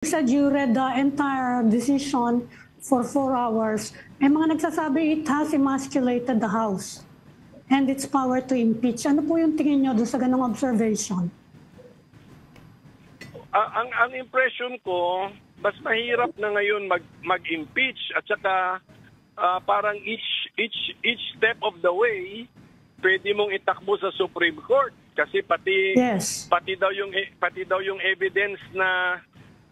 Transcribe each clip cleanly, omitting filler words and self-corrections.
said you read the entire decision for 4 hours. May mga nagsasabi it has emasculated the House and its power to impeach. Ano po yung tingin nyo doon sa ganong observation? Ang impression ko, mas mahirap na ngayon mag-impeach at saka parang each step of the way pwede mong itakbo sa Supreme Court kasi pati daw yung evidence na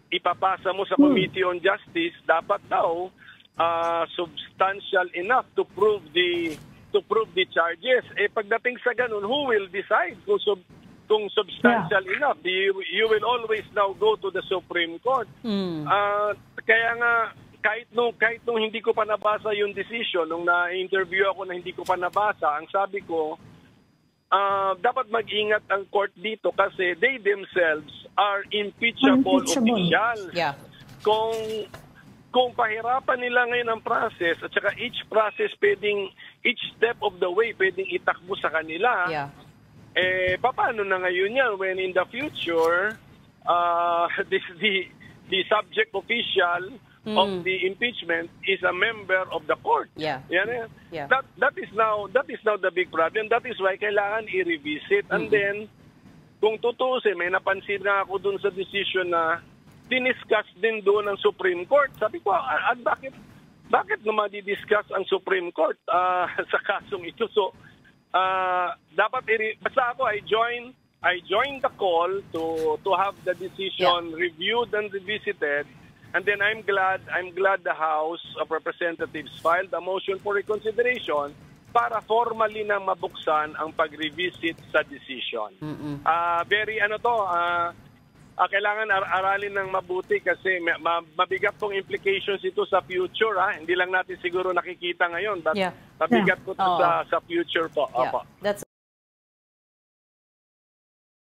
ipapasa mo sa Committee on Justice dapat daw substantial enough to prove the charges. Pagdating sa ganun, who will decide kung substantial enough? You will always now go to the Supreme Court. Kaya nga kahit nung hindi ko pa nabasa yung decision, nung na-interview ako na hindi ko pa nabasa, ang sabi ko, dapat mag-ingat ang court dito kasi they themselves are impeachable officials. Yeah. Kung pahirapan nila ngayon ang process at saka each step of the way pwedeng itakbo sa kanila, paano na ngayon yan when in the future the subject official of the impeachment is a member of the court. Yeah. Yan, yeah. That is now the big problem. That is why kailangan i-revisit. And then kung tutusin, may napansin nga ako dun sa decision na diniscuss din doon ng Supreme Court. Sabi ko, bakit na madi-discuss ang Supreme Court sa kasong ito? So dapat basta ako I joined the call to have the decision reviewed and revisited. And then I'm glad the House of Representatives filed a motion for reconsideration para formally na mabuksan ang pag-revisit sa decision. Kailangan aralin ng mabuti kasi mabigat pong implications ito sa future. Hindi lang natin siguro nakikita ngayon, but mabigat po sa future po. Yeah. That's